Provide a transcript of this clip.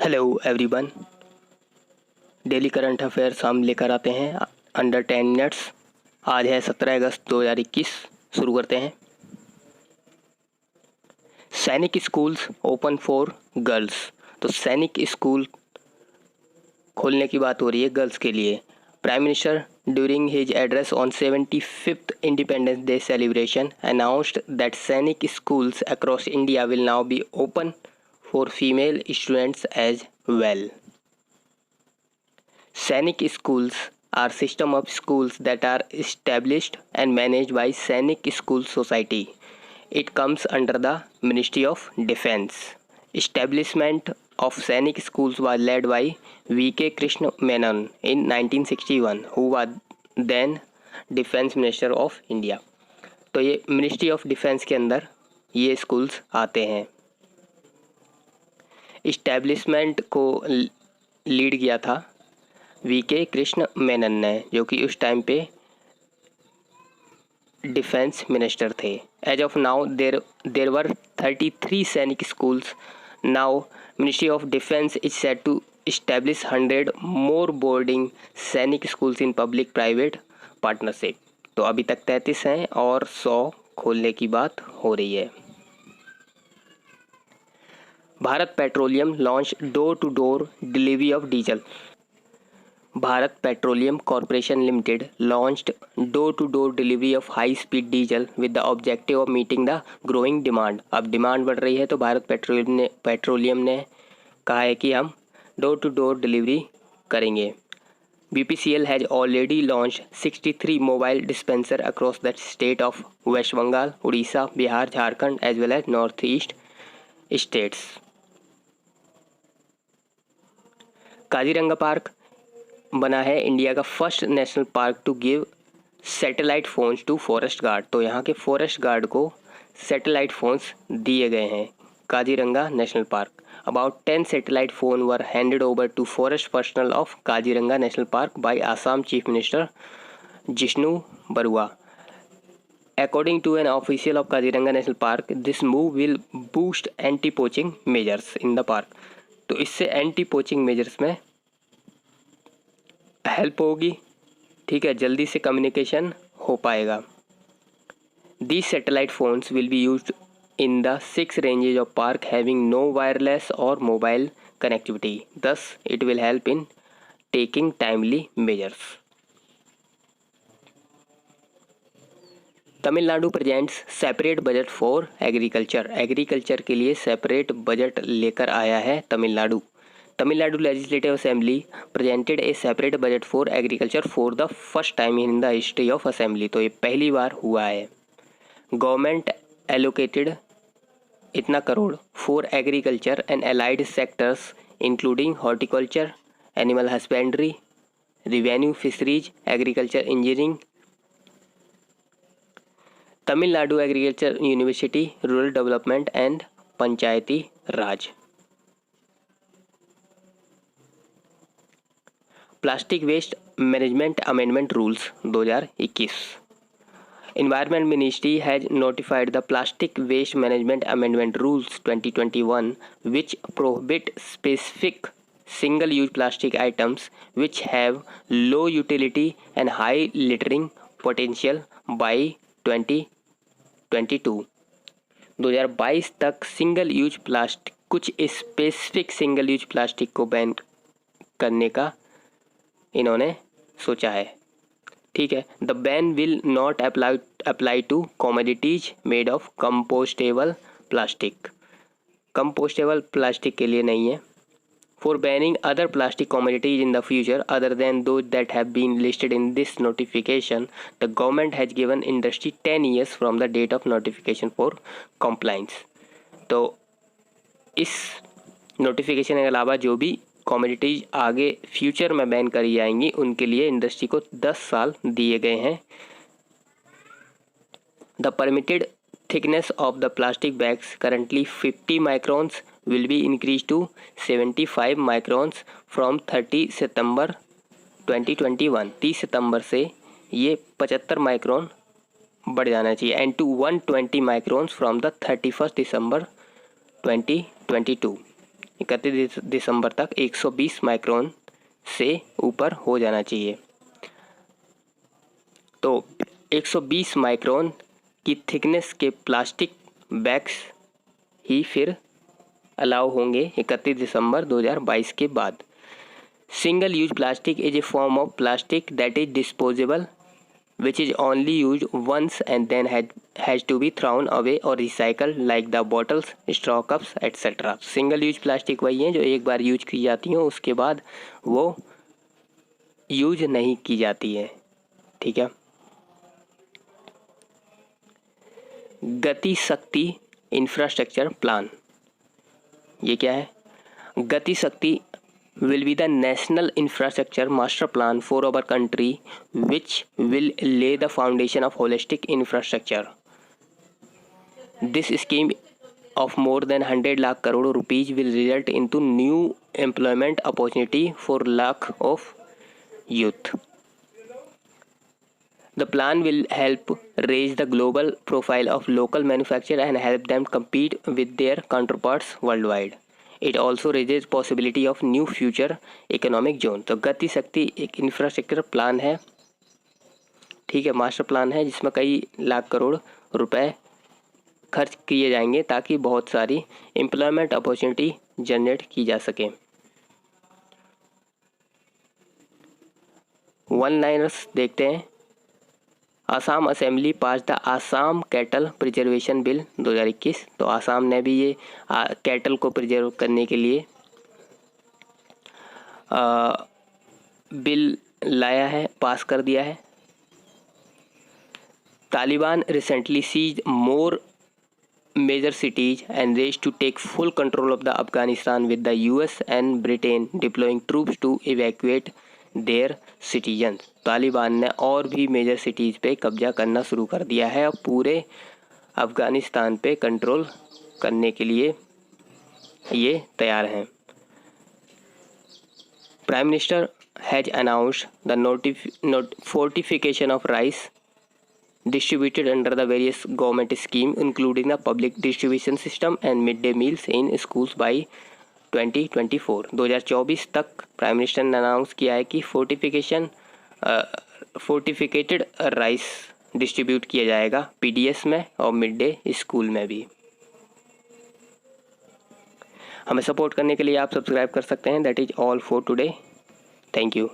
Hello everyone. Daily current affairs हम लेकर आते हैं अंडर 10 मिनट्स। आज है 17 अगस्त 2021। शुरू करते हैं। सैनिक स्कूल्स ओपन फॉर गर्ल्स। तो सैनिक स्कूल खोलने की बात हो रही है गर्ल्स के लिए। Prime minister during his address on 75th independence day celebration announced that Sainik schools across India will now be open for female students as well. Sainik schools are system of schools that are established and managed by Sainik School Society. It comes under the Ministry of Defence. Establishment of Sainik schools was led by V.K. Krishna Menon in 1961, who was then Defence Minister of India. तो ये ministry of defence के अंदर ये schools आते हैं। Establishment को lead किया था वीके कृष्ण मेनन ने, जो कि उस टाइम पे डिफेंस मिनिस्टर थे। As of now there were 33 Sainik schools. Now ministry of defence is set to establish 100 more boarding Sainik schools in public private partnership. तो अभी तक 33 हैं और 100 खोलने की बात हो रही है। Bharat Petroleum launch door to door delivery of diesel. Bharat Petroleum Corporation Limited launched door-to-door delivery of high-speed diesel with the objective of meeting the growing demand। अब डिमांड बढ़ रही है तो भारत पेट्रोलियम ने कहा है कि हम डोर टू डोर डिलीवरी करेंगे। BPCL has already launched 63 mobile dispenser across the state of West Bengal, Odisha, Bihar, Jharkhand as well as Northeast states। Kaziranga park बना है इंडिया का first national park to give satellite phones to forest guard. तो यहाँ के forest guard को satellite phones दिए गए हैं Kaziranga National Park. About 10 satellite phone were handed over to forest personnel of Kaziranga National Park by Assam chief minister Jishnu Barua. According to an official of Kaziranga National Park, this move will boost anti-poaching measures in the park। तो इससे anti poaching measures में help होगी। ठीक है, जल्दी से communication हो पाएगा। These satellite phones will be used in the 6 ranges of park having no wireless or mobile connectivity. Thus, it will help in taking timely measures। Tamil Nadu presents separate budget for agriculture. Agriculture के लिए separate budget लेकर आया है Tamil Nadu. Tamil Nadu legislative assembly presented a separate budget for agriculture for the first time in the history of assembly. तो ये पहली बार हुआ है। गवर्नमेंट एलोकेटेड इतना crore for agriculture and allied sectors including horticulture, animal husbandry, revenue, fisheries, agriculture engineering. Tamil Nadu agriculture university, rural development and panchayati raj. Plastic waste management amendment rules 2021। Environment Ministry has notified the Plastic Waste Management Amendment Rules 2021, which prohibit specific single-use plastic items which have low utility and high littering potential by 2022 तक single use plastic, कुछ specific single use plastic को ban करने का इन्होंने सोचा है। ठीक है, the ban will not apply to commodities made of compostable plastic. Compostable plastic के लिए नहीं है। For banning other plastic commodities in the future other than those that have been listed in this notification, the government has given industry 10 years from the date of notification for compliance. तो इस notification के अलावा जो भी commodities आगे future में ban करी जाएंगी उनके लिए इंडस्ट्री को 10 साल दिए गए हैं। The permitted thickness of the plastic bags currently 50 microns will be increased to 75 microns from 30 सितंबर 2021। 30 सितंबर से ये 75 माइक्रोन बढ़ जाना चाहिए and to 120 microns from the 31 दिसंबर 2022। 31 दिसंबर तक 120 माइक्रोन से ऊपर हो जाना चाहिए। तो 120 माइक्रोन की थिकनेस के प्लास्टिक बैग्स ही फिर अलाउ होंगे 31 दिसंबर 2022 के बाद। Single use plastic is a form of plastic that is disposable which is only used once and then has to be thrown away or recycled like the bottles, straw cups etc. Single use plastic वही है जो एक बार use की जाती हैं, उसके बाद वो यूज नहीं की जाती है। ठीक है। गति शक्ति इंफ्रास्ट्रक्चर प्लान, ये क्या है? गति शक्ति will be the national infrastructure master plan for our country which will lay the foundation of holistic infrastructure. This scheme of more than 100 lakh crore rupees will result into new employment opportunity for lakh of youth. The plan will help raise the global profile of local manufacturers and help them compete with their counterparts worldwide. It also raises possibility of new future economic zone. तो गति शक्ति एक infrastructure plan है, ठीक है, master plan है जिसमें कई लाख करोड़ रुपए खर्च किए जाएंगे ताकि बहुत सारी एम्प्लॉयमेंट अपॉर्चुनिटी जनरेट की जा सके। वन लाइनर्स देखते हैं। Assam assembly pass the Assam cattle preservation bill 2021। तो आसाम ने भी ये कैटल को प्रिजर्व करने के लिए बिल लाया है, पास कर दिया है। Taliban recently seize more major cities and race to take full control of the Afghanistan with the US and Britain deploying troops to evacuate their citizens. Taliban ने और भी मेजर सिटीज़ पे कब्जा करना शुरू कर दिया है और पूरे अफ़गानिस्तान पे कंट्रोल करने के लिए ये तैयार हैं। Prime minister has announced the fortification of rice distributed under the various government scheme including the public distribution system and midday meals in schools by 2024। 2024 तक प्राइम मिनिस्टर ने अनाउंस किया है कि फोर्टिफिकेटेड राइस डिस्ट्रीब्यूट किया जाएगा पीडीएस में और mid day school में भी। हमें सपोर्ट करने के लिए आप सब्सक्राइब कर सकते हैं। That is all for today. Thank you.